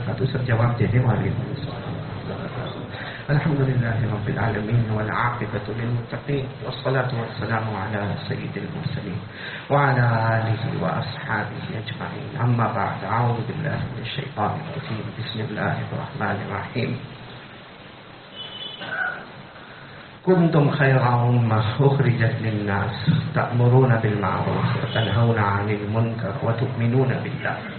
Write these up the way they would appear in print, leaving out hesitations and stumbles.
کا تو سب جواب دینے والے ہوں. الحمد للہ رب العالمین والعاقبۃ للمتقین والصلاة والسلام علی سید المرسلین وعلی آلہ واصحابہ اجمعین. اما بعد، اعوذ باللہ من الشیطان الرجیم. بسم اللہ الرحمن الرحیم. کنتم خیر امة اخرجت للناس تأمرون بالمعروف وتنهون عن المنکر وتؤمنون باللہ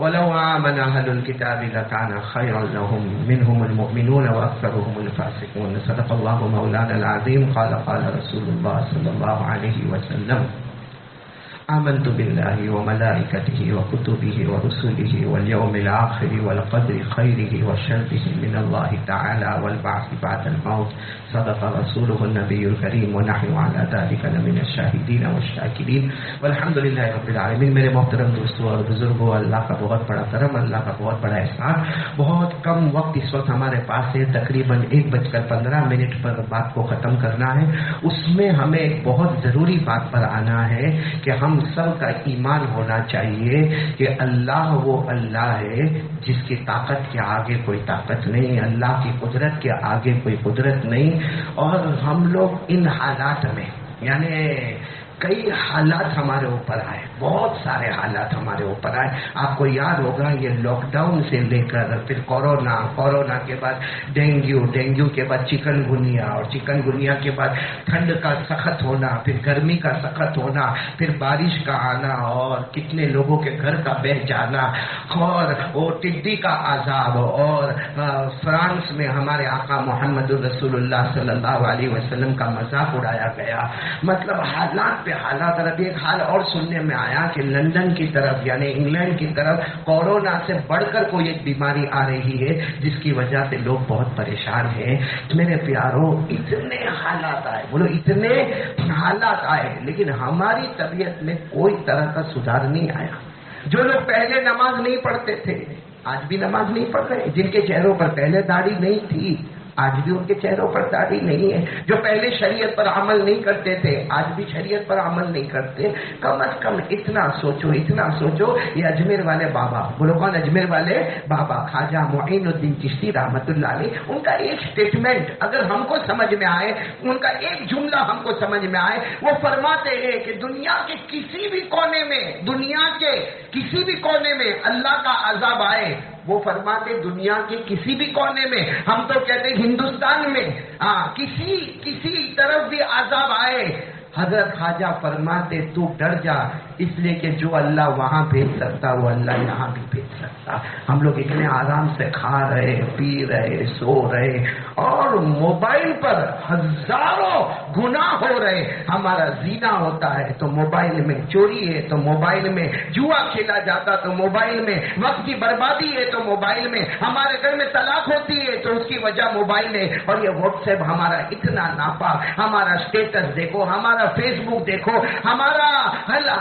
ولو آمن أهل الكتاب لكان خيرا لهم منهم المؤمنون وأكثرهم الفاسقون. صدق الله مولانا العظيم. قال رسول الله صلى الله عليه وسلم: آمنت بالله وملائكته وكتبه ورسله واليوم الآخر والقدر خيره وشره من الله تعالى والبعث بعد الموت. صدق رسوله النبي الكريم ونحن على ذلك لمن الشاهدين والشاكرين والحمد لله رب العالمين. میرے محترم دوستوں اور بزرگوں، اللہ کا بہت بڑا کرم، اللہ کا بہت بڑا احسان. بہت کم وقت اس وقت ہمارے پاس ہے، تقریباً 1:15 پر بات کو ختم کرنا ہے. اس میں ہمیں ایک بہت ضروری بات پر آنا ہے کہ ہم سب کا ایمان ہونا چاہیے کہ اللہ وہ اللہ ہے جس کی طاقت کے آگے کوئی طاقت نہیں، اللہ کی قدرت کے آگے کوئی قدرت نہیں. اور ہم لوگ ان حالات میں، یعنی کئی حالات ہمارے اوپر آئے، بہت سارے حالات ہمارے اوپر آئے. آپ کو یاد ہوگا یہ لاک ڈاؤن سے لے کر پھر کورونا کے بعد ڈینگیو کے بعد چکن گنیا، اور چکن گنیا کے بعد ٹھنڈ کا سخت ہونا، پھر گرمی کا سخت ہونا، پھر بارش کا آنا، اور کتنے لوگوں کے گھر کا بہ جانا، اور وہ ٹڈی کا عذاب، اور فرانس میں ہمارے آقا محمد رسول اللہ صلی اللہ علیہ وسلم کا مذاق اڑایا گیا. مطلب حالات پہ حالات. اور ابھی ایک حال اور سننے میں آیا کہ لندن کی طرف، یعنی انگلینڈ کی طرف کورونا سے بڑھ کر کوئی ایک بیماری آ رہی ہے جس کی وجہ سے لوگ بہت پریشان ہیں. میرے پیاروں، اتنے حالات آئے، بولو اتنے حالات آئے، لیکن ہماری طبیعت میں کوئی طرح کا سدھار نہیں آیا. جو لوگ پہلے نماز نہیں پڑھتے تھے آج بھی نماز نہیں پڑھ رہے، جن کے چہروں پر پہلے داڑھی نہیں تھی آج بھی ان کے چہروں پر داڑھی نہیں ہے، جو پہلے شریعت پر عمل نہیں کرتے تھے آج بھی شریعت پر عمل نہیں کرتے. کم از کم اتنا سوچو یہ اجمیر والے بابا، بولو کون؟ اجمیر والے بابا خواجہ معین الدین چشتی رحمت اللہ علیہ، ان کا ایک سٹیٹمنٹ اگر ہم کو سمجھ میں آئے، ان کا ایک جملہ ہم کو سمجھ میں آئے، وہ فرماتے ہیں کہ دنیا کے کسی بھی کونے میں اللہ کا عذاب آئے، وہ فرماتے دنیا کے کسی بھی کونے میں، ہم تو کہتے ہیں ہندوستان میں کسی طرف بھی عذاب آئے، حضرت خواجہ فرماتے تو ڈر جا، اس لیے کہ جو اللہ وہاں بھیج سکتا وہ اللہ یہاں بھی بھیج سکتا. ہم لوگ اتنے آرام سے کھا رہے، پی رہے، سو رہے، اور موبائل پر ہزاروں گناہ ہو رہے. ہمارا زنا ہوتا ہے تو موبائل میں، چوری ہے تو موبائل میں، جوا کھیلا جاتا تو موبائل میں، وقت کی بربادی ہے تو موبائل میں، ہمارے گھر میں طلاق ہوتی ہے تو اس کی وجہ موبائل ہے. اور یہ واٹس ایپ ہمارا اتنا ناپاک، ہمارا اسٹیٹس دیکھو، ہمارا فیس بک دیکھو، ہمارا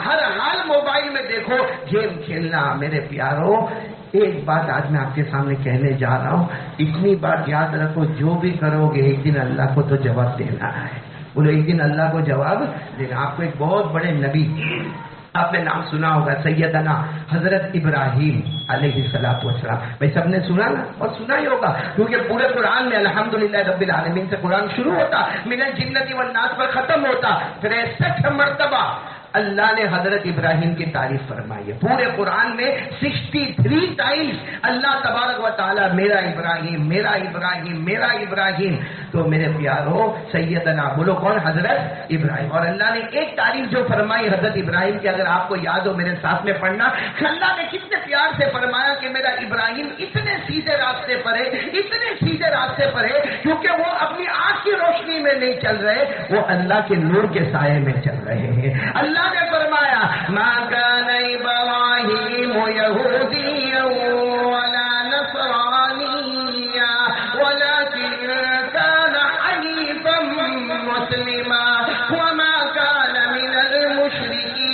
ہر حال موبائل میں دیکھو، گیم کھیلنا. میرے پیاروں، ایک بات آج میں آپ کے سامنے کہنے جا رہا ہوں، اتنی بات یاد رکھو، جو بھی کرو گے ایک دن اللہ کو تو جواب دینا ہے. بولو ایک دن اللہ کو جواب دینا. آپ کو ایک بہت بڑے نبی، آپ نے نام سنا ہوگا، سیدنا حضرت ابراہیم علیہ الصلوۃ والسلام. بھائی سب نے سنا نا، اور سنا ہی ہوگا کیونکہ پورے قرآن میں الحمدللہ رب العالمین سے قرآن شروع ہوتا، من الجنۃ والناس پر ختم ہوتا. 63 مرتبہ اللہ نے حضرت ابراہیم کی تعریف فرمائی ہے. پورے قرآن میں 63 ٹائمز اللہ تبارک و تعالیٰ میرا ابراہیم، میرا ابراہیم، میرا ابراہیم. تو میرے پیارو، سیدنا بولو کون؟ حضرت ابراہیم. اور اللہ نے ایک تعریف جو فرمائی حضرت ابراہیم کی، اگر آپ کو یاد ہو میرے ساتھ میں پڑھنا. اللہ نے کتنے پیار سے فرمایا کہ میرا ابراہیم اتنے سیدھے راستے پر ہے، اتنے سیدھے راستے پر ہے، کیونکہ وہ اپنی آنکھ کی روشنی میں نہیں چل رہے، وہ اللہ کے نور کے سائے میں چل رہے ہیں. اللہ نے فرمایا ما كان ابراہیم یہودیا ولا نصرانیا ولكن كان حنیفا مسلما وما كان من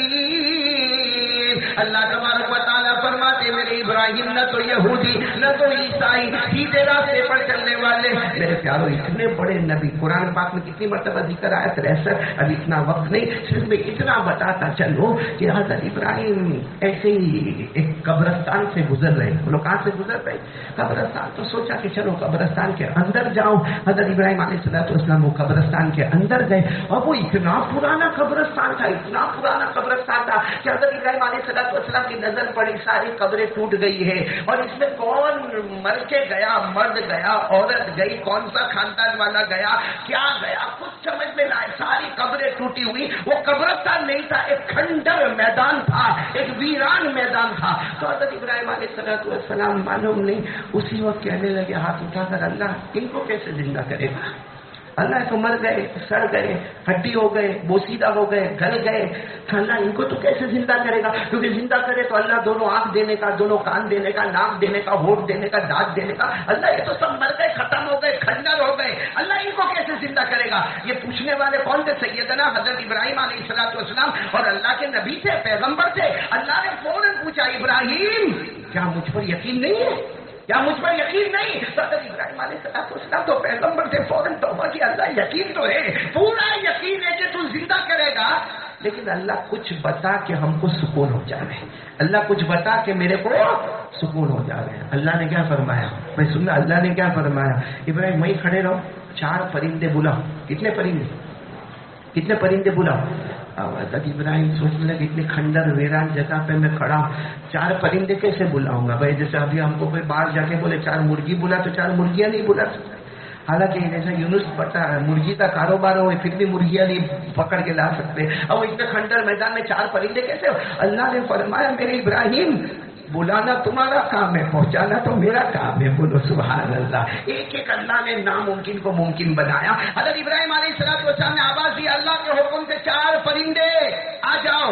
المشرکین. اللہ تبارک و تعالیٰ فرماتے میرے ابراہیم نہ تو یہودی نہ تو عیسائی، سیدھے راستے پر چلنے والے۔ میرے پیارو اتنے بڑے نبی، قرآن پاک میں کتنی مرتبہ ذکر آیا 63، ابھی اتنا وقت نہیں، صرف میں اتنا بتاتا چلو کہ حضرت ابراہیم ایسے ہی ایک قبرستان سے گزر رہے۔ وہ لوگ کہاں سے گزر رہے؟ قبرستان۔ تو سوچا کہ چلو قبرستان کے اندر جاؤ۔ حضرت ابراہیم علیہ السلام وہ قبرستان کے اندر گئے، اور وہ اتنا پرانا قبرستان تھا، اتنا پرانا قبرستان تھا کہ حضرت ابراہیم علیہ السلام کی نظر پڑی ساری قبریں ٹوٹ گئی ہے، اور اس میں کون مر کے گیا، مرد گیا، عورت گئی، کون سا خاندان والا گیا، کیا گیا، کچھ سمجھ میں نہ آئے، ساری قبریں ٹوٹی ہوئی۔ وہ قبرستان نہیں تھا، ایک کھنڈر میدان تھا، ایک ویران میدان تھا۔ تو حضرت ابراہیم علیہ السلام معلوم نہیں اسی وقت کہنے لگے ہاتھ اٹھا کر، اللہ ان کو کیسے زندہ کرے گا؟ اللہ تو مر گئے، سڑ گئے، ہڈی ہو گئے، بوسیدہ ہو گئے، گل گئے، اللہ ان کو تو کیسے زندہ کرے گا؟ کیونکہ زندہ کرے تو اللہ دونوں آنکھ دینے کا، دونوں کان دینے کا، ناک دینے کا، ہونٹ دینے کا، دانت دینے کا، اللہ یہ تو سب مر گئے، ختم ہو گئے، کھنڈر ہو گئے، اللہ ان کو کیسے زندہ کرے گا؟ یہ پوچھنے والے کون تھے؟ سیدنا حضرت ابراہیم علیہ السلام، اور اللہ کے نبی تھے، پیغمبر تھے۔ اللہ نے فوراً پوچھا، ابراہیم کیا مجھ پر یقین نہیں ہے؟ کیا مجھ پر یقین نہیں؟ حضرت ابراہیم علیہ السلام تو پیغمبر تھے، فوراً توبہ کی، اللہ یقین تو ہے، پورا یقین ہے کہ تو زندہ کرے گا، لیکن اللہ کچھ بتا کہ ہم کو سکون ہو جائے، اللہ کچھ بتا کہ میرے کو سکون ہو جائے۔ اللہ نے کیا فرمایا؟ میں سننا، اللہ نے کیا فرمایا؟ ابراہیم وہیں کھڑے رہو، 4 پرندے بلاؤ۔ کتنے پرندے بلاؤ؟ حضرت ابراہیم سوچنے لگے اتنی کھنڈر ویران جگہ پہ میں کھڑا ہوں، 4 پرندے کیسے بلاؤں گا؟ بھائی جیسے ابھی ہم کو کوئی باہر جا کے بولے 4 مرغی بلا، تو 4 مرغیاں نہیں بلا سکتے۔ حالانکہ جیسا یونس پتا ہے مرغی کا کاروبار ہو، پھر بھی مرغیاں نہیں پکڑ کے لا سکتے، اب وہ اتنے کھنڈر میدان میں 4 پرندے کیسے ہو؟ اللہ نے فرمایا میرے ابراہیم بلانا تمہارا کام ہے، پہنچانا تو میرا کام ہے۔ بولو سبحان اللہ۔ ایک ایک اللہ نے ناممکن کو ممکن بنایا۔ حضرت ابراہیم علیہ السلام نے آواز دی، اللہ کے حکم سے 4 پرندے آ جاؤ۔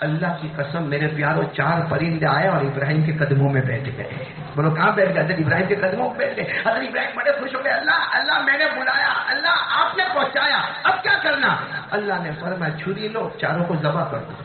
اللہ کی قسم میرے پیاروں، 4 پرندے آئے اور ابراہیم کے قدموں میں بیٹھ گئے۔ بولو کہاں بیٹھ گئے؟ حضرت ابراہیم کے قدموں میں بیٹھ گئے۔ حضرت ابراہیم بڑے خوش ہو گئے، اللہ میں نے بلایا، اللہ آپ نے پہنچایا، اب کیا کرنا؟ اللہ نے فرمایا چھری لو، 4 کو ذبح کر دو۔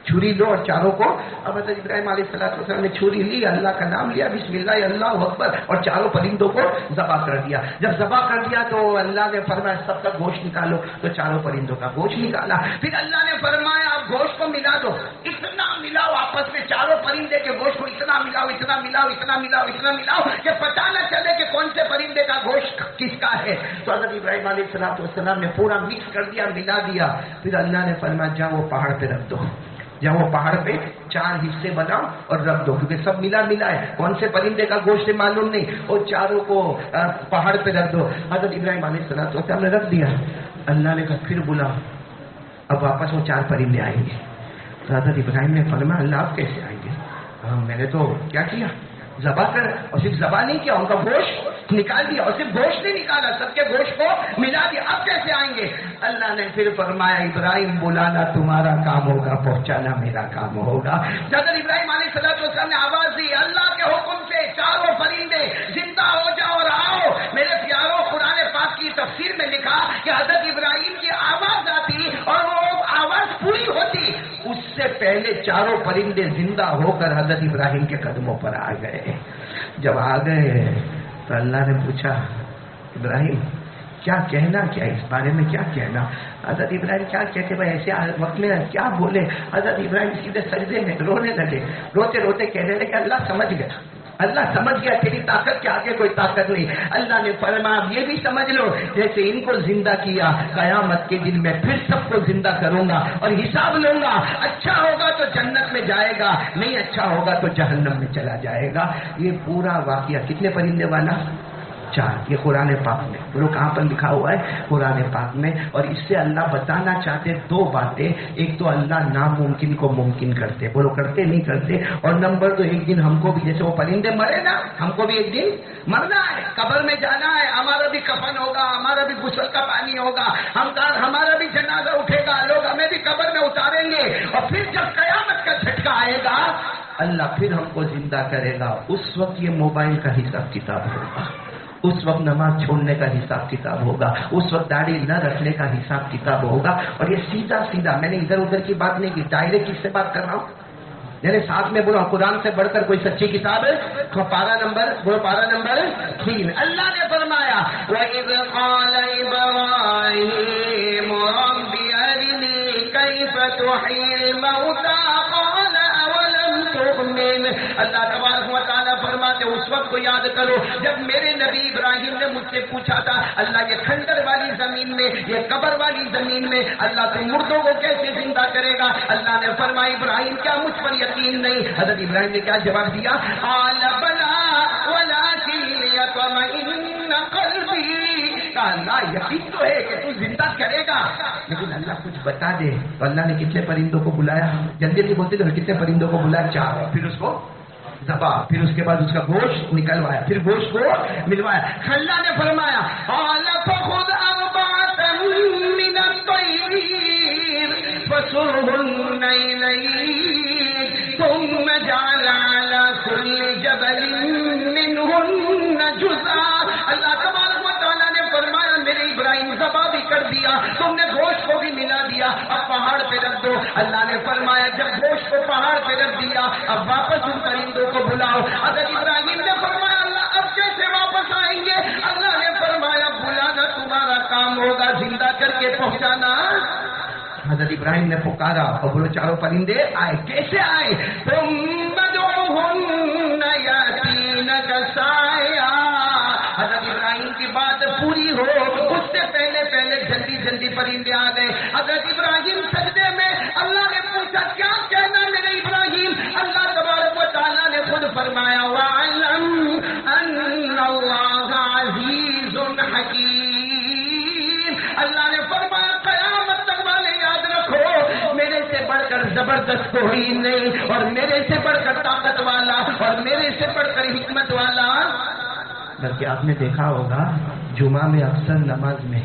چھری لو اور 4 کو۔ اب حضرت ابراہیم علیہ السلام نے چھری لی، اللہ کا نام لیا، بسم اللہ اللہ اکبر، اور 4 پرندوں کو ذبح کر دیا۔ جب ذبح کر دیا تو اللہ نے فرمایا سب کا گوشت نکالو، تو 4 پرندوں کا گوشت نکالا۔ پھر اللہ نے فرمایا اب گوشت کو ملا دو، اتنا ملاؤ آپس میں، 4 پرندے کے گوشت کو اتنا ملاؤ، اتنا ملاؤ، اتنا ملاؤ، اتنا ملاؤ کہ پتہ نہ چلے کہ کون سے پرندے کا گوشت کس کا ہے۔ تو حضرت ابراہیم علیہ السلام نے پورا مکس کر دیا، ملا دیا۔ پھر اللہ نے فرمایا جاؤ وہ پہاڑ پہ رکھ دو، جب وہ پہاڑ پہ 4 حصے بناؤ اور رکھ دو، کیونکہ سب ملا ہے، کون سے پرندے کا گوشت معلوم نہیں، اور 4 کو پہاڑ پہ رکھ دو۔ حضرت ابراہیم علیہ السلام نے رکھ دیا۔ اللہ نے کہا پھر بلا، اب واپس وہ 4 پرندے آئیں گے۔ تو حضرت ابراہیم نے فرمایا اللہ آپ کیسے آئیں گے؟ میں نے تو کیا کیا، ذبح کر، اور صرف ذبح نہیں کیا، ان کا گوشت نکال دیا، اور صرف گوشت نہیں نکالا، سب کے گوشت کو ملا دیا، اب کیسے آئیں گے؟ اللہ نے پھر فرمایا ابراہیم بلانا تمہارا کام ہوگا، پہنچانا میرا کام ہوگا۔ حضرت ابراہیم علیہ السلام نے آواز دی، اللہ کے حکم سے 4 پرندے زندہ ہو جاؤ اور آؤ۔ میرے پیاروں، قرآن پاک کی تفسیر میں لکھا کہ حضرت ابراہیم کی آواز آتی اور وہ آواز پوری ہوتی، اس سے پہلے 4 پرندے زندہ ہو کر حضرت ابراہیم کے قدموں پر آ گئے۔ جب آ گئے تو اللہ نے پوچھا ابراہیم کیا کہنا، کیا اس بارے میں کیا کہنا؟ حضرت ابراہیم کیا کہتے بھائی ایسے وقت میں کیا بولے؟ حضرت ابراہیم سیدھے سجدے میں رونے لگے، روتے روتے کہنے لگے اللہ سمجھ گیا، اللہ سمجھ گیا تیری طاقت کے آگے کوئی طاقت نہیں۔ اللہ نے فرمایا اب یہ بھی سمجھ لو جیسے ان کو زندہ کیا، قیامت کے دن میں پھر سب کو زندہ کروں گا اور حساب لوں گا، اچھا ہوگا تو جنت میں جائے گا، نہیں اچھا ہوگا تو جہنم میں چلا جائے گا۔ یہ پورا واقعہ کتنے پرندے والا؟ 4۔ یہ قرآن پاک میں، بولو کہاں پر لکھا ہوا ہے؟ قرآن پاک میں۔ اور اس سے اللہ بتانا چاہتے 2 باتیں، ایک تو اللہ ناممکن کو ممکن کرتے، بولو کرتے نہیں کرتے، اور نمبر 2 ایک دن ہم کو بھی، جیسے وہ پرندے مرے نا، ہم کو بھی ایک دن مرنا ہے، قبر میں جانا ہے، ہمارا بھی کفن ہوگا، ہمارا بھی غسل کا پانی ہوگا، ہمارا بھی جنازہ اٹھے گا، لوگ ہمیں بھی قبر میں اتاریں گے، اور پھر جب قیامت کا جھٹکا آئے گا اللہ پھر ہم کو زندہ کرے گا۔ اس وقت یہ موبائل کا حساب کتاب ہوگا، اس وقت نماز چھوڑنے کا حساب کتاب ہوگا، اس وقت داڑھی نہ رکھنے کا حساب کتاب ہوگا۔ اور یہ سیدھا سیدھا، میں نے ادھر ادھر کی بات نہیں کی، ڈائریکٹ کس سے بات کر رہا ہوں؟ یعنی ساتھ میں بولو قرآن سے بڑھ کر کوئی سچی کتاب ہے؟ پارا نمبر 3 اللہ نے فرمایا وَإِذْ قَالَ إِبْرَاهِيمُ رَبِّ أَرِنِي كَيْفَ تُحْيِي الْمَوْتَى قَالَ أَوَلَمْ تُؤْمِنْ اللہ تبارک و تعالیٰ فرماتے اس وقت کو یاد کرو جب میرے نبی ابراہیم نے مجھ سے پوچھا تھا اللہ یہ کھنڈر والی زمین میں یہ قبر والی زمین میں اللہ تو مردوں کو کیسے زندہ کرے گا؟ اللہ نے فرمایا ابراہیم کیا مجھ پر یقین نہیں؟ حضرت ابراہیم نے کیا جواب دیا؟ قال بلا ولكن ليطمئن قلبي اللہ یقین تو ہے کہ تو زندہ کرے گا لیکن اللہ کچھ بتا دے. تو اللہ نے کتنے پرندوں کو بلایا؟ جلدی جلدی بولتے تھے کتنے پرندوں کو بلایا؟ 4. پھر اس کو ذبح، پھر اس کے بعد اس کا گوشت نکلوایا، پھر گوشت کو ملوایا. اللہ نے فرمایا قال فخذ أربعة من الطير فصرهن إليك ثم اجعل على كل جبل منهن جزءا. اللہ تبارک و تعالیٰ نے فرمایا میرے ابراہیم ذبح بھی کر دیا، تم نے گوشت کو بھی ملا دیا، اب پہاڑ پہ رکھ دو. اللہ نے فرمایا جب گوشت کو پہاڑ پہ رکھ دیا اب واپس ان پرندوں کو بلاؤ. حضرت ابراہیم نے فرمایا اللہ اب کیسے واپس آئیں گے؟ اللہ نے فرمایا بلانا تمہارا کام ہوگا، زندہ کر کے پہنچانا. حضرت ابراہیم نے پکارا اور بولو 4 پرندے آئے. کیسے آئے؟ ثم ادعوهن يأتينك سعيا. حضرت ابراہیم کی بات پوری ہو اس سے پہلے جلدی جلدی پرندے آ گئے. حضرت ابراہیم سجدے میں اللہ نے پوچھا کیا کہنا میرے ابراہیم؟ اللہ تبارک و تعالیٰ نے خود فرمایا وَاعْلَمْ أَنَّ اللَّهَ عَزِيزٌ حَكِيمٌ. اللہ نے فرمایا قیامت تک والے یاد رکھو میرے سے بڑھ کر زبردست کوئی نہیں اور میرے سے بڑھ کر طاقت والا اور میرے سے بڑھ کر حکمت والا. بلکہ آپ نے دیکھا ہوگا جمعہ میں اکثر نماز میں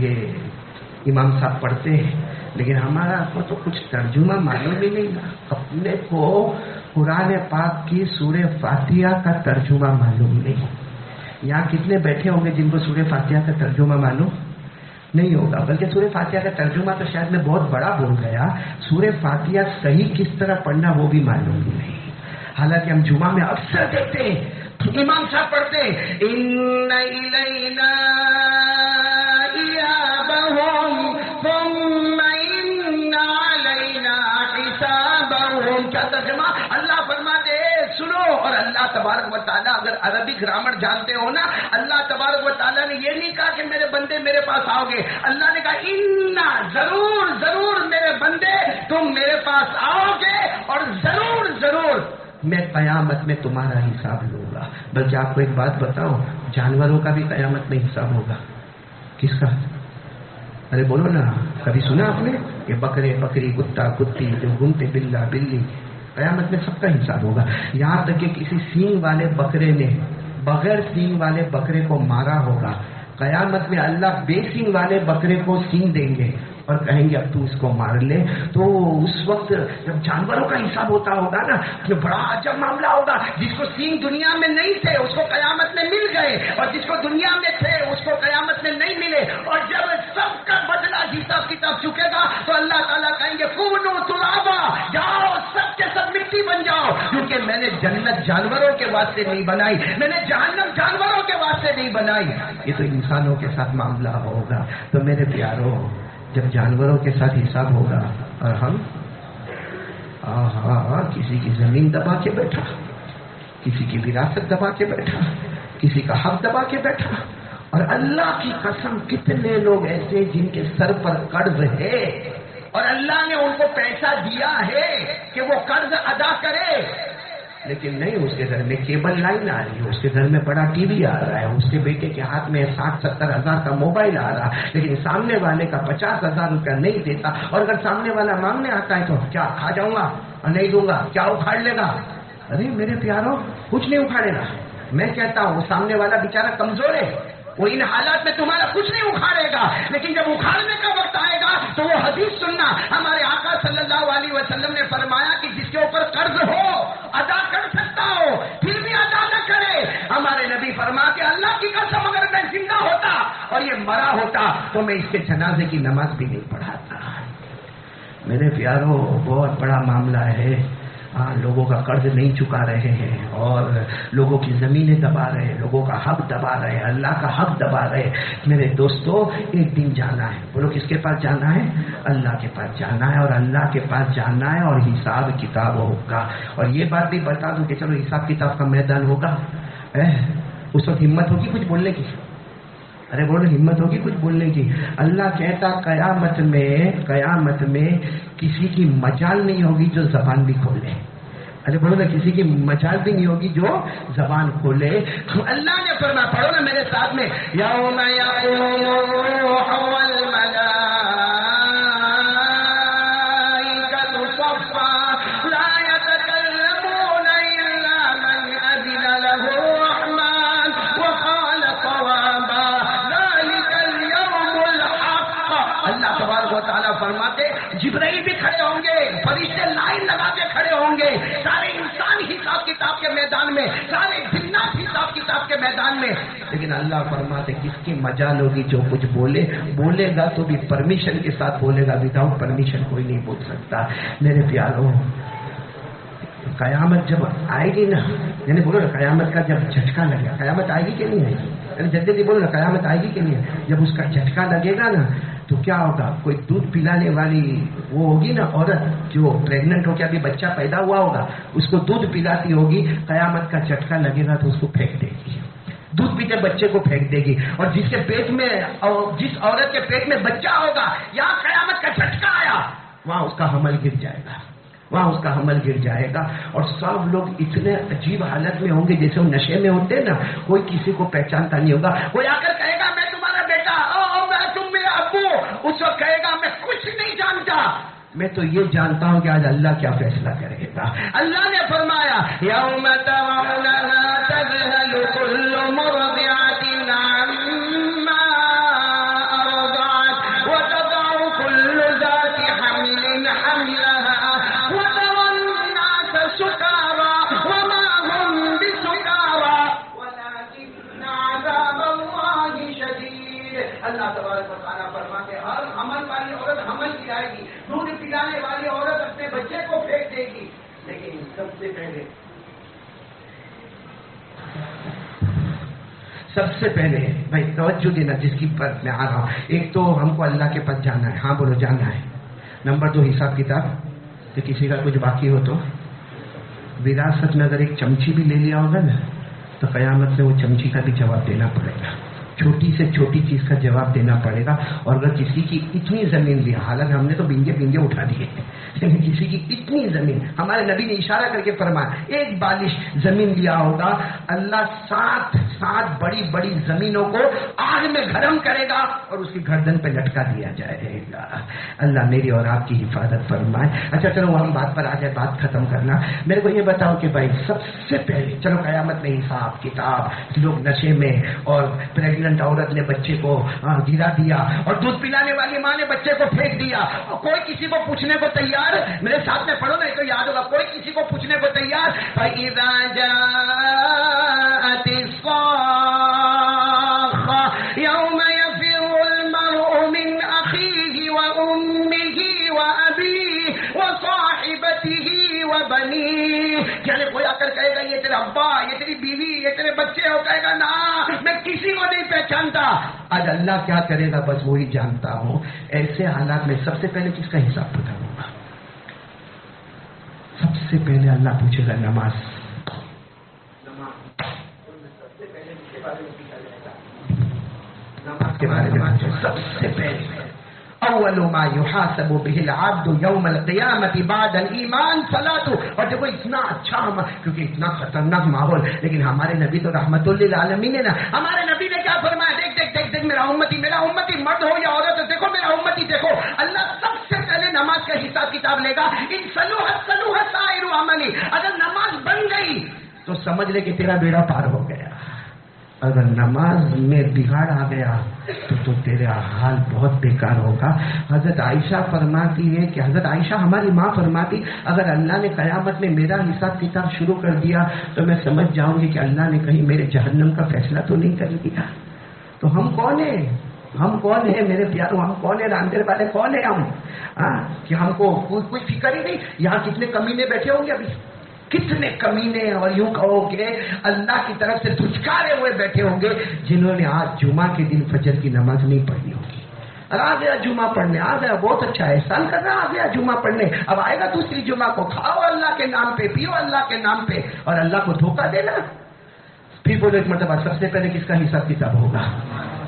یہ امام صاحب پڑھتے ہیں لیکن ہمارا کو تو کچھ ترجمہ معلوم ہی نہیں. اپنے کو قرآن پاک کی سورہ فاتحہ کا ترجمہ معلوم نہیں. یہاں کتنے بیٹھے ہوں گے جن کو سورہ فاتحہ کا ترجمہ معلوم نہیں ہوگا؟ بلکہ سورہ فاتحہ کا ترجمہ تو شاید میں بہت بڑا بول گیا، سورہ فاتحہ صحیح کس طرح پڑھنا وہ بھی معلوم نہیں. حالانکہ ہم جمعہ میں اکثر دیکھتے ہیں امام صاحب پڑھتے ہیں ان الینا ایابہم ثم ان علینا حسابہم. کیا ترجمہ؟ اللہ فرماتے سنو. اور اللہ تبارک و تعالیٰ اگر عربی گرامر جانتے ہو نا، اللہ تبارک و تعالیٰ نے یہ نہیں کہا کہ میرے بندے میرے پاس آؤ گے. اللہ نے کہا انا ضرور ضرور میرے بندے تم میرے پاس آؤ گے اور ضرور ضرور میں قیامت میں تمہارا حساب لوں گا. بلکہ آپ کو ایک بات بتاؤں جانوروں کا بھی قیامت میں حساب ہوگا. کس کا؟ ارے بولو نا، کبھی سنا آپ نے کہ بکرے بکری کتا کتی جو گھومتے بلا بلی قیامت میں سب کا حساب ہوگا. یہاں تک کہ کسی سینگ والے بکرے نے بغیر سینگ والے بکرے کو مارا ہوگا. قیامت میں اللہ بے سینگ والے بکرے کو سینگ دیں گے اور کہیں گے اب تو اس کو مار لے. تو اس وقت جب جانوروں کا حساب ہوتا ہوگا نا تو بڑا عجب معاملہ ہوگا. جس کو سینگ دنیا میں نہیں تھے اس کو قیامت میں مل گئے اور جس کو دنیا میں تھے اس کو قیامت میں نہیں ملے. اور جب سب کا بدلہ حساب کتاب چکے گا تو اللہ تعالیٰ کہیں گے کونوا ترابا، جاؤ سب کے سب مٹی بن جاؤ. کیونکہ میں نے جنت جانوروں کے واسطے نہیں بنائی، میں نے جہنم جانوروں کے واسطے نہیں بنائی. یہ تو انسانوں کے ساتھ معاملہ ہوگا. تو میرے پیاروں جب جانوروں کے ساتھ حساب ہوگا اور ہم کسی کی زمین دبا کے بیٹھا، کسی کی وراثت دبا کے بیٹھا، کسی کا حق دبا کے بیٹھا. اور اللہ کی قسم کتنے لوگ ایسے جن کے سر پر قرض ہے اور اللہ نے ان کو پیسہ دیا ہے کہ وہ قرض ادا کرے لیکن نہیں، اس کے گھر میں کیبل لائن آ رہی ہے، اس کے گھر میں بڑا ٹی وی آ رہا ہے، اس کے بیٹے کے ہاتھ میں 60-70 ہزار کا موبائل آ رہا ہے لیکن سامنے والے کا 50,000 روپیہ نہیں دیتا. اور اگر سامنے والا مانگنے آتا ہے تو کیا کھا جاؤں گا اور نہیں دوں گا، کیا اکھاڑ لے گا؟ ارے میرے پیاروں کچھ نہیں اکھاڑے گا. میں کہتا ہوں وہ سامنے والا بیچارہ کمزور ہے، وہ ان حالات میں تمہارا کچھ نہیں اکھاڑے گا لیکن جب اکھاڑنے کا وقت آئے گا تو وہ حدیث سننا. ہمارے آقا صلی اللہ علیہ وسلم نے فرمایا کہ جس کے اوپر قرض ہو ادا کر سکتا ہو پھر بھی ادا نہ کرے. ہمارے نبی فرماتے اللہ کی قسم اگر میں زندہ ہوتا اور یہ مرا ہوتا تو میں اس کے جنازے کی نماز بھی نہیں پڑھاتا. میرے پیاروں بہت بڑا معاملہ ہے. لوگوں کا قرض نہیں چکا رہے ہیں اور لوگوں کی زمینیں دبا رہے ہیں, لوگوں کا حق دبا رہے ہیں, اللہ کا حق دبا رہے ہیں. میرے دوستو ایک دن جانا ہے. بولو کس کے پاس جانا ہے؟ اللہ کے پاس جانا ہے, اور اللہ کے پاس جانا ہے اور حساب کتاب ہوگا. اور یہ بات بھی بتا دوں کہ چلو حساب کتاب کا میدان ہوگا, اس وقت ہمت ہوگی کچھ بولنے کی؟ ارے بولو ہمت ہوگی کچھ بولنے کی؟ اللہ کہتا قیامت میں کسی کی مجال نہیں ہوگی جو زبان بھی کھولے. ارے بولو نا, کسی کی مجال بھی نہیں ہوگی جو زبان کھولے. اللہ نے فرمایا, پڑھو نا میرے ساتھ میں, یوم یقوم الملائکۃ صفا لا یتکلمون الا من اذن له الرحمن وقال صوابا ذلک اليوم الحق. اللہ تبارک و تعالیٰ فرماتے جبرائیل بھی کھڑے ہوں گے, فرشتے لائن لگا کے کھڑے ہوں گے, سارے انسان حساب کتاب کے میدان میں, سارے جنات حساب کتاب کے میدان میں. لیکن اللہ فرماتے کس کی مجال ہوگی جو کچھ بولے گا تو بھی پرمیشن کے ساتھ بولے گا, وداؤٹ پرمیشن کوئی نہیں بول سکتا. میرے پیاروں, قیامت جب آئے گی نا, یعنی بولو نا قیامت کا جب جھٹکا لگے گا, قیامت آئے گی کہ نہیں آئے گی؟ جلدی بولو نا, قیامت آئے گی کہ نہیں؟ جب اس کا جھٹکا لگے گا نا تو کیا ہوگا؟ کوئی دودھ پلانے والی وہ ہوگی نا عورت جو پریگننٹ ہو کے ابھی بچہ پیدا ہوا ہوگا, اس کو دودھ پلاتی ہوگی, قیامت کا جھٹکا لگے گا تو اس کو پھینک دے گی, دودھ پیتے بچے کو پھینک دے گی. اور جس کے پیٹ میں, جس عورت کے پیٹ میں بچہ ہوگا, یہاں قیامت کا جھٹکا آیا, وہاں اس کا حمل گر جائے گا, اور سب لوگ اتنے عجیب حالت میں ہوں گے جیسے وہ نشے میں ہوتے ہیں نا, کوئی کسی کو پہچانتا نہیں ہوگا. کوئی آ کر کہے گا میں تمہارا بیٹا, تم میرا ابو, اس وقت کہے گا میں کچھ نہیں جانتا, میں تو یہ جانتا ہوں کہ آج اللہ کیا فیصلہ کرے گا. اللہ نے فرمایا یوم ترونها تذهل كل مرضعة عما أرضعت وتضع كل ذات حمل حملها وترى الناس سكارى وما هم بسكارى ولكن عذاب الله شديد. اللہ تبارک و تعالیٰ فرماتے ہر حمل والی عورت حمل گرائے گی, دودھ پلانے والی عورت اپنے بچے کو پھینک دے گی. لیکن سب سے پہلے بھائی توجہ دینا جس کی پر میں آ رہا ہوں. ایک تو ہم کو اللہ کے پاس جانا ہے, ہاں بولو جانا ہے. نمبر 2 حساب کتاب, کہ کسی کا کچھ باقی ہو تو وراثت میں اگر ایک چمچی بھی لے لیا ہوگا نا تو قیامت میں وہ چمچی کا بھی جواب دینا پڑے گا, چھوٹی سے چھوٹی چیز کا جواب دینا پڑے گا. اور اگر کسی کی اتنی زمین لیا, حالانکہ ہم نے تو بنگے اٹھا دیے, لیکن کسی کی اتنی زمین, ہمارے نبی نے اشارہ کر کے فرمایا ایک بالش زمین لیا ہوگا, اللہ 7 بڑی بڑی زمینوں کو آگ میں گرم کرے گا اور اس کی گردن پہ لٹکا دیا جائے گا. اللہ میری اور آپ کی حفاظت فرمائے. اچھا چلو ہم بات پر آ جائے, بات ختم کرنا. میرے کو یہ بتاؤ کہ بھائی سب سے پہلے چلو قیامت میں حساب کتاب, لوگ نشے میں, اور پریگننٹ عورت نے بچے کو گرا دیا, اور دودھ پلانے والی ماں نے بچے کو پھینک دیا, اور کوئی کسی کو پوچھنے کو تیار, میرے ساتھ میں پڑھو نا تو یاد ہوگا, کوئی کسی کو پوچھنے کو تیار. فَإِذَا جَاءَتِ الصَّاخَّةُ يَوْمَ يَفِرُّ الْمَرْءُ مِنْ أَخِيهِ وَأُمِّهِ وَأَبِيهِ وَصَاحِبَتِهِ وَبَنِيهِ. یعنی کوئی آ کر کہے گا یہ تیرا ابا, یہ تیری بیوی, یہ تیرے بچے ہو, کہے گا نا میں کسی کو نہیں پہچانتا. آج اللہ کیا کرے گا بس وہی جانتا ہوں. ایسے حالات میں سب سے پہلے کس کا حساب پتہ ہوگا؟ سب سے پہلے اللہ پوچھے گا نماز. سب سے پہلے کس کے بارے میں پوچھا جائے گا؟ نماز کے بارے میں. سب سے پہلے اول ما يحاسب به العبد يوم القيامه بعد الايمان صلاته. اور دیکھو اتنا اچھا, کیونکہ اتنا خطرناک ماحول, لیکن ہمارے نبی تو رحمت للعالمین ہے نا. ہمارے نبی نے کیا فرمایا, دیکھ میرا امتی مرد ہو یا عورت, دیکھو میرا امتی, دیکھو اللہ سب سے پہلے نماز کا حساب کتاب لے گا. ان صلوحت سائر عملی, اگر نماز بن گئی تو سمجھ لے کہ تیرا بیڑا پار ہو گیا. اگر نماز میں بگاڑ آ گیا تو تیرا حال بہت بیکار ہوگا. حضرت عائشہ فرماتی ہے کہ حضرت عائشہ ہماری ماں فرماتی, اگر اللہ نے قیامت میں میرا حساب کتاب شروع کر دیا تو میں سمجھ جاؤں گی کہ اللہ نے کہیں میرے جہنم کا فیصلہ تو نہیں کر دیا. تو ہم کون ہیں؟ ہم کون ہیں میرے پیاروں؟ ہم کون ہیں راندر والے؟ کون ہیں ہم کہ ہم کو کوئی فکر ہی نہیں؟ یہاں کتنے کمینے بیٹھے ہوں گے ابھی، کتنے کمینے، اور یوں کہو کہ اللہ کی طرف سے دھچکارے ہوئے بیٹھے ہوں گے جنہوں نے آج جمعہ کے دن فجر کی نماز نہیں پڑھی ہوگی۔ اور آ گیا جمعہ پڑھنے، آ گیا، بہت اچھا احسان کر رہا، آ گیا جمعہ پڑھنے، اب آئے گا دوسری جمعہ کو، کھاؤ اللہ کے نام پہ، پیو اللہ کے نام پہ، اور اللہ کو دھوکہ دینا۔ پھر بولو ایک مرتبہ سب سے پہلے کس کا حساب کتاب ہوگا؟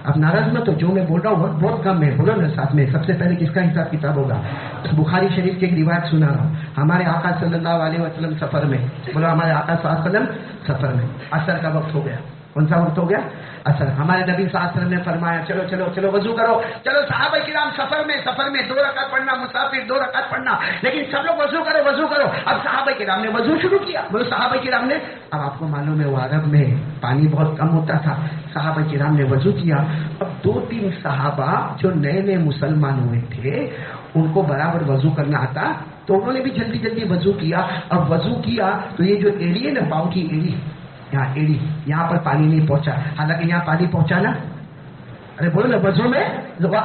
اب ناراض مت ہو، جو میں بول رہا ہوں بہت کم ہے، بولو نا ساتھ میں، سب سے پہلے کس کا حساب کتاب ہوگا؟ بخاری شریف کی ایک روایت سنا رہا ہوں، ہمارے آقا صلی اللہ علیہ وسلم سفر میں، بولو ہمارے آقا صلی اللہ علیہ وسلم سفر میں، عصر کا وقت ہو گیا۔ کون سا وقت ہو گیا؟ عصر۔ ہمارے نبی صلی اللہ علیہ وسلم نے فرمایا چلو چلو چلو وضو کرو، چلو صحابہ کرام سفر میں 2 رکعت پڑھنا، مسافر 2 رکعت پڑھنا، لیکن سب لوگ وضو کرو وضو کرو۔ اب صحابہ کرام نے وضو شروع کیا، بولو صحابہ کرام نے، اب آپ کو معلوم ہے وہ عرب میں پانی بہت کم ہوتا تھا، صحابہ کرام نے وضو کیا۔ اب 2-3 صحابہ جو نئے نئے مسلمان ہوئے تھے ان کو برابر وضو کرنا آتا، تو انہوں نے بھی جلدی جلدی وضو کیا۔ اب وضو کیا تو یہ جو ایڑی ہے نا، پاؤں کی ایڑی، یہاں ایڑی، یہاں پر پانی نہیں پہنچا، حالانکہ یہاں پانی پہنچا نا، ارے بولو نا وضو میں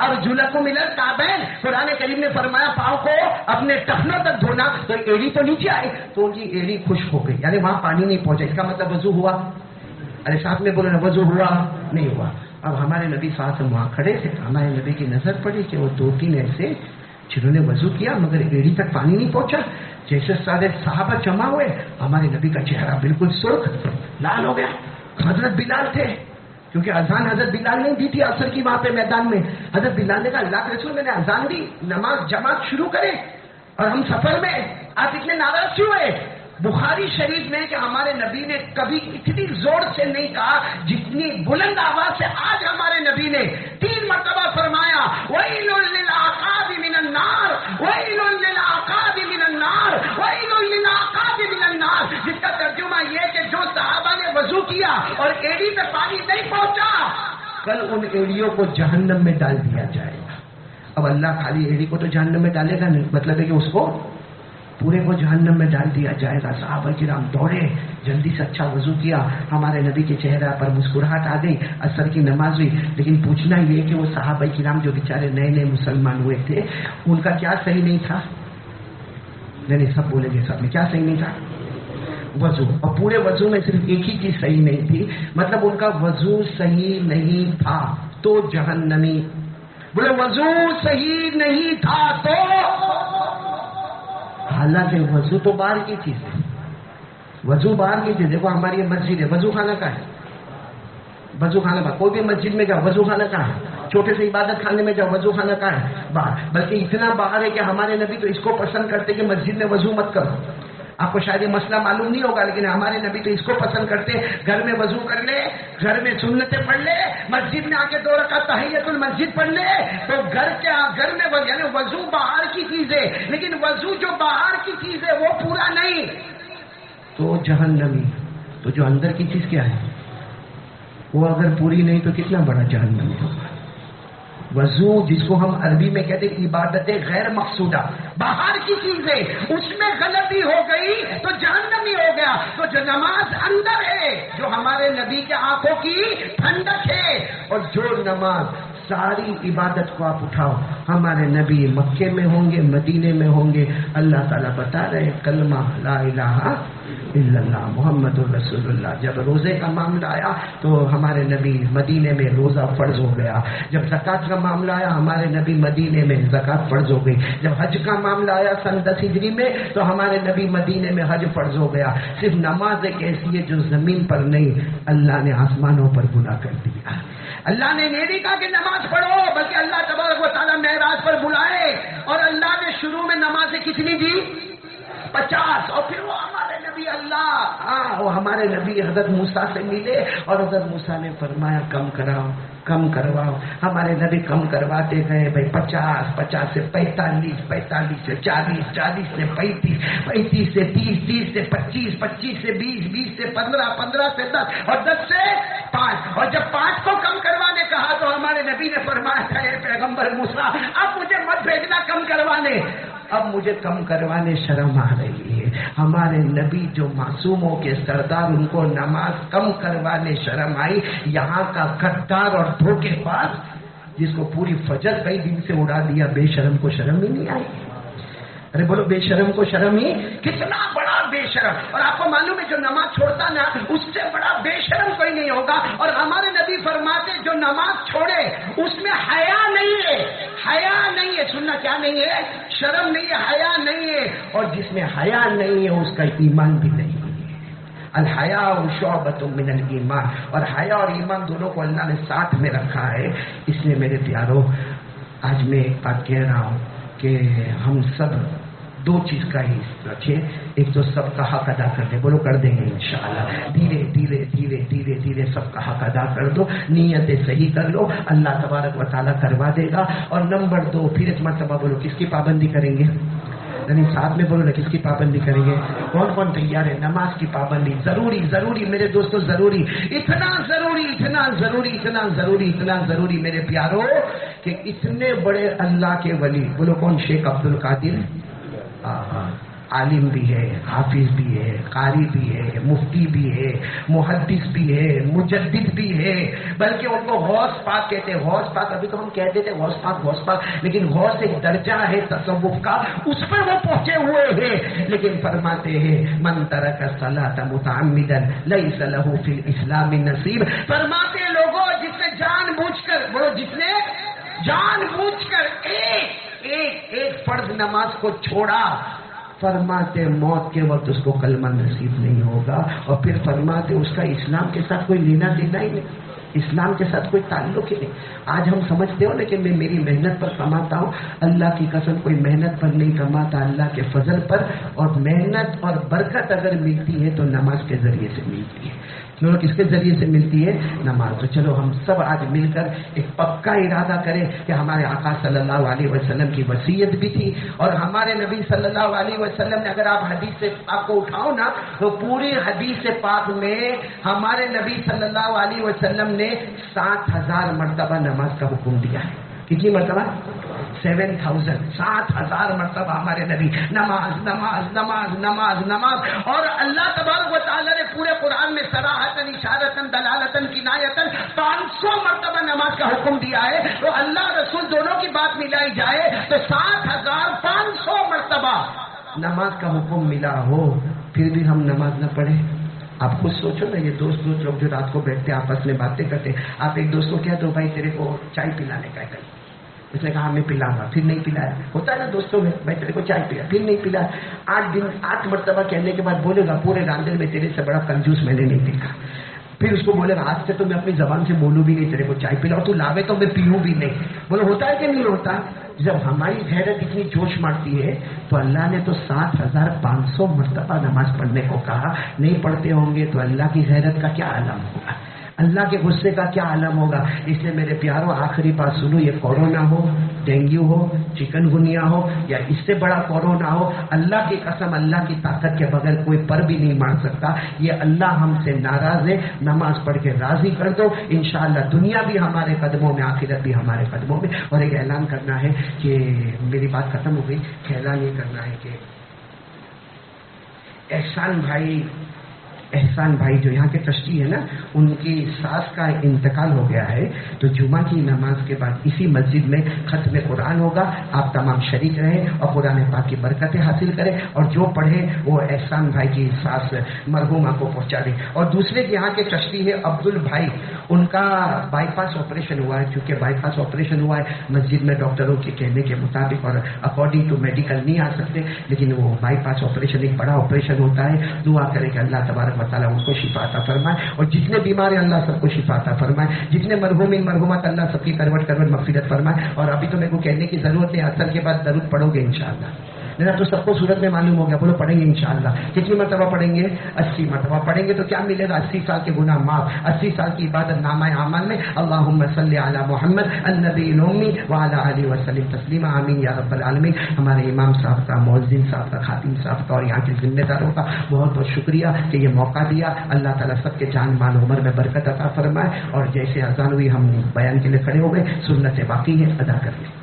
ارجلکم الی الکعبین، قرآن کریم نے فرمایا پاؤں کو اپنے ٹخنوں تک دھونا، تو ایڑی تو نیچے آئی تو ان کی ایڑی خشک ہو گئی، یعنی وہاں پانی نہیں پہنچا، اس کا مطلب وضو ہوا؟ ارے ساتھ میں بولو نا وضو ہوا نہیں ہوا؟ اب ہمارے نبی صلی اللہ علیہ وسلم وہاں کھڑے تھے، ہمارے نبی کی نظر پڑی کہ وہ 2-3 ایسے جنہوں نے وضو کیا مگر ایڑی تک پانی نہیں پہنچا۔ جیسے سارے صحابہ جمع ہوئے، ہمارے نبی کا چہرہ بالکل سرخ لال ہو گیا۔ حضرت بلال تھے، کیونکہ اذان حضرت بلال نے دی تھی عصر کی وہاں پہ میدان میں، حضرت بلال نے کہا اللہ کے رسول میں نے اذان دی، نماز جماعت شروع کرے اور ہم سفر میں، آپ اتنے ناراض کیوں ہوئے؟ بخاری شریف میں کہ ہمارے نبی نے کبھی اتنی زور سے نہیں کہا جتنی بلند آواز سے آج ہمارے نبی نے 3 مرتبہ فرمایا وَيْلٌ لِّلْعَقَابِ مِنَ النَّارِ وَيْلٌ لِّلْعَقَابِ مِنَ النَّارِ وَيْلٌ لِّلْعَقَابِ مِنَ النَّارِ، جس کا ترجمہ یہ کہ جو صحابہ نے وضو کیا اور ایڑی پہ پانی نہیں پہنچا، کل ان ایڑیوں کو جہنم میں ڈال دیا جائے گا۔ اب اللہ خالی ایڑی کو تو جہنم میں ڈالے گا نہیں، مطلب ہے کہ اس کو پورے کو جہنم میں ڈال دیا جائے گا۔ صحابہ کرام دوڑے، جلدی سے اچھا وضو کیا، ہمارے نبی کے چہرے پر مسکراہٹ آ گئی، عصر کی نماز ہوئی۔ لیکن پوچھنا یہ کہ وہ صحابہ کرام جو بیچارے نئے نئے مسلمان ہوئے تھے ان کا کیا صحیح نہیں تھا؟ نہیں سب بولیں گے سب میں، کیا صحیح نہیں تھا؟ وضو۔ اور پورے وضو میں صرف ایک ہی چیز صحیح نہیں تھی، مطلب ان کا وضو صحیح نہیں تھا تو جہنمی، بولے وضو صحیح نہیں تھا تو، حالانکہ وضو تو باہر کی چیز ہے، وضو باہر کی چیز۔ دیکھو ہماری یہ مسجد ہے، وضو خانہ کا ہے، وضو خانہ کا، کوئی بھی مسجد میں جاؤ وضو خانہ کا ہے، چھوٹے سے عبادت خانے میں جاؤ وضو خانہ کا ہے باہر، بلکہ اتنا باہر ہے کہ ہمارے نبی تو اس کو پسند کرتے کہ مسجد میں وضو مت کرو۔ آپ کو شاید یہ مسئلہ معلوم نہیں ہوگا لیکن ہمارے نبی تو اس کو پسند کرتے، گھر میں وضو کر لے، گھر میں سنتیں پڑھ لے، مسجد میں آ کے 2 رکعت تحیۃ المسجد پڑھ لے، تو گھر میں یعنی وضو باہر کی چیز ہے، لیکن وضو جو باہر کی چیز ہے وہ پورا نہیں تو جہنمی۔ تو جو اندر کی چیز کیا ہے وہ اگر پوری نہیں تو کتنا بڑا جہنمی ہوگا۔ وضو جس کو ہم عربی میں کہتے ہیں عبادت غیر مقصودہ، باہر کی چیز ہے، اس میں غلطی ہو گئی تو جہنمی ہو گیا۔ تو جو نماز اندر ہے، جو ہمارے نبی کے آنکھوں کی ٹھنڈک ہے، اور جو نماز ساری عبادت کو آپ اٹھاؤ، ہمارے نبی مکے میں ہوں گے، مدینے میں ہوں گے، اللہ تعالیٰ بتا رہے کلمہ لا الہ الا اللہ محمد الرسول اللہ۔ جب روزے کا معاملہ آیا تو ہمارے نبی مدینے میں روزہ فرض ہو گیا، جب زکوٰۃ کا معاملہ آیا ہمارے نبی مدینے میں زکوٰۃ فرض ہو گئی، جب حج کا معاملہ آیا سن 10 ہجری میں تو ہمارے نبی مدینے میں حج فرض ہو گیا۔ صرف نماز ایک ایسی ہے جو زمین پر نہیں، اللہ نے آسمانوں پر گناہ کر دیا۔ اللہ نے نہیں کہا کہ نماز پڑھو، بلکہ اللہ تبارک و تعالیٰ معراج پر بلائے اور اللہ نے شروع میں نمازیں کتنی دی؟ 50۔ اور پھر وہ ہمارے نبی وہ ہمارے نبی حضرت موسیٰ سے ملے اور حضرت موسیٰ نے فرمایا کم کراؤ، کم کرواؤ۔ ہمارے نبی کم کرواتے گئے، بھائی 50، 50 سے 45، 45 سے 40، 40 سے 35، 35 سے 30، 30 سے 25، 25 سے 20، 20 سے 15، 15 سے 10 اور 10 سے 5۔ اور جب 5 کو کم کروانے کہا تو ہمارے نبی نے فرمایا تھا اے پیغمبر موسیٰ اب مجھے مت بھیجنا کم کروانے، اب مجھے کم کروانے شرم آ رہی ہے۔ ہمارے نبی جو معصوموں کے سردار، ان کو نماز کم کروانے شرم آئی، یہاں کا غدار اور دھوکے باز جس کو پوری فجر کئی دن سے اڑا دیا، بے شرم کو شرم ہی نہیں آئی؟ ارے بولو بے شرم کو شرم ہی، کتنا بڑا بے شرم! اور آپ کو معلوم ہے جو نماز چھوڑتا نا اس سے بڑا بے شرم کوئی نہیں ہوگا. اور ہمارے نبی فرماتے جو نماز چھوڑے اس میں حیا نہیں ہے، حیا نہیں ہے. سننا کیا نہیں ہے؟ شرم نہیں ہے، حیا نہیں ہے. اور جس میں حیا نہیں ہے اس کا ایمان بھی نہیں ہے. الحیاء شعبۃ من الایمان، اور حیا اور ایمان دونوں کو اللہ نے ساتھ میں رکھا ہے. اس لیے میرے پیارو آج میں ایک بات کہہ رہا ہوں کہ ہم سب دو چیز کا ہی رکھے. ایک تو سب کا حق ادا کر دے، بولو کر دیں گے انشاءاللہ. دھیرے دھیرے دھیرے دھیرے دھیرے سب کا حق ادا کر دو، نیتیں صحیح کر لو، اللہ تبارک و تعالیٰ کروا دے گا. اور نمبر دو، پھر ایک مرتبہ بولو کس کی پابندی کریں گے؟ یعنی ساتھ میں بولو نا، کس کی پابندی کریں گے؟ کون کون تیار ہے؟ نماز کی پابندی ضروری ضروری میرے دوستو، ضروری، اتنا ضروری اتنا ضروری اتنا ضروری اتنا ضروری میرے پیارو کہ اتنے بڑے اللہ کے ولی، بولو کون؟ شیخ عبد القادر، عالم بھی ہے، حافظ بھی ہے، قاری بھی ہے، مفتی بھی ہے، محدث بھی ہے، مجدد بھی ہے، بلکہ ان کو غوث پاک کہتے ہیں. غوث پاک ابھی تو ہم کہتے تھے غوث پاک غوث پاک، لیکن غوث ایک درجہ ہے تصوف کا، اس پر وہ پہنچے ہوئے ہیں. لیکن فرماتے ہیں من ترک الصلاۃ متعمدا لیس له فی الاسلام نصیب. فرماتے ہیں لوگوں جس نے جان بوجھ کر، بولو جس نے جان بوجھ کر ایک فرض نماز کو چھوڑا، فرماتے موت کے وقت اس کو کلمہ نصیب نہیں ہوگا. اور پھر فرماتے اس کا اسلام کے ساتھ کوئی لینا دینا ہی نہیں، اسلام کے ساتھ کوئی تعلق ہی نہیں. آج ہم سمجھتے ہو نا کہ میں میری محنت پر کماتا ہوں، اللہ کی قسم کوئی محنت پر نہیں کماتا، اللہ کے فضل پر. اور محنت اور برکت اگر ملتی ہے تو نماز کے ذریعے سے ملتی ہے. کس کے ذریعے سے ملتی ہے؟ نماز. تو چلو ہم سب آج مل کر ایک پکا ارادہ کریں کہ ہمارے آقا صلی اللہ علیہ وسلم کی وصیت بھی تھی، اور ہمارے نبی صلی اللہ علیہ وسلم نے، اگر آپ حدیث سے پاک کو اٹھاؤ نا تو پوری حدیث پاک میں ہمارے نبی صلی اللہ علیہ وسلم نے 7,000 مرتبہ نماز کا حکم دیا ہے. کتنی مرتبہ؟ 7,000، 7,000 مرتبہ ہمارے نبی نماز نماز نماز نماز نماز. اور اللہ تبارک و تعالیٰ نے پورے قرآن میں صراحتاً، اشارتاً، دلالتاً، کنایتاً 500 مرتبہ نماز کا حکم دیا ہے. تو اللہ رسول دونوں کی بات ملائی جائے تو 7,500 مرتبہ نماز کا حکم ملا ہو، پھر بھی ہم نماز نہ پڑھیں. آپ خود سوچو نا، یہ دوست لوگ جو رات کو بیٹھتے آپس میں باتیں کرتے، آپ ایک دوست کو کہہ دو بھائی تیرے کو چائے پلانے کا ہے، اس نے کہا میں پلاؤں گا، پھر نہیں پلایا. ہوتا ہے نا دوستوں میں، بھائی تیرے کو چائے پلا، پھر نہیں پلایا. 8 مرتبہ کہنے کے بعد بولے گا پورے راندل میں تیرے سے بڑا کنجوس میں نے نہیں دیکھا. پھر اس کو بولے گا آج سے تو میں اپنی زبان سے بولوں بھی نہیں، تیرے کو چائے پلاؤ، تو لاوے تو میں پیوں بھی نہیں. بولو ہوتا ہے کہ نہیں ہوتا؟ جب ہماری غیرت اتنی جوش مارتی ہے تو اللہ نے تو 7,500 مرتبہ نماز پڑھنے کو کہا. نہیں پڑھتے ہوں گے تو اللہ کی غیرت کا کیا عالم ہوگا، اللہ کے غصے کا کیا عالم ہوگا. اس لیے میرے پیاروں آخری بات سنو، یہ کورونا ہو، ڈینگو ہو، چکن گنیا ہو، یا اس سے بڑا کورونا ہو، اللہ کی قسم اللہ کی طاقت کے بغیر کوئی پر بھی نہیں مار سکتا. یہ اللہ ہم سے ناراض ہے. نماز پڑھ کے راضی کر دو، انشاءاللہ دنیا بھی ہمارے قدموں میں، آخرت بھی ہمارے قدموں میں. اور ایک اعلان کرنا ہے کہ میری بات ختم ہو گئی، اعلان یہ کرنا ہے کہ احسان بھائی جو یہاں کے ٹرسٹی ہے نا، ان کی ساس کا انتقال ہو گیا ہے. تو جمعہ کی نماز کے بعد اسی مسجد میں ختم قرآن ہوگا. آپ تمام شریک رہیں اور قرآن پاک کی برکتیں حاصل کریں، اور جو پڑھیں وہ احسان بھائی کی ساس مرحومہ کو پہنچا دیں. اور دوسرے یہاں کے ٹرسٹی ہے عبدل بھائی، ان کا بائی پاس آپریشن ہوا ہے. چونکہ بائی پاس آپریشن ہوا ہے مسجد میں ڈاکٹروں کے کہنے کے مطابق اور اکارڈنگ ٹو میڈیکل نہیں آ سکتے، لیکن وہ بائی پاس آپریشن ایک بڑا آپریشن ہوتا ہے. دعا کریں کہ اللہ تبارک و تعالیٰ ان کو شفا عطا فرمائے، اور جتنے بیمار ہیں اللہ سب کو شفا عطا فرمائے. جتنے مرحومین مرحومات اللہ سب کی کروٹ مغفرت فرمائے. اور ابھی تو میرے کو کہنے کی ضرورت ہے، اثر کے بعد درود پڑھو گے انشاءاللہ. میرا تو سب کو صورت میں معلوم ہو گیا. بولو پڑھیں گے انشاءاللہ. کتنی مرتبہ پڑھیں گے؟ 80 مرتبہ پڑھیں گے. تو کیا ملے گا؟ 80 سال کے گناہ معاف، 80 سال کی عبادت نامہ اعمال میں. اللہم صلی علی محمد النبی الامی وعلی آلہ وسلم تسلیما. آمین یا رب العالمین. ہمارے امام صاحب کا، مؤذن صاحب کا، خاتم صاحب کا اور یہاں کے ذمہ داروں کا بہت بہت شکریہ کہ یہ موقع دیا. اللہ تعالیٰ سب کے جان مال عمر میں برکت عطا فرمائے. اور جیسے اذان ہوئی ہم بیان کے لیے کھڑے ہو گئے، سنت باقی ہے، ادا کر لیں.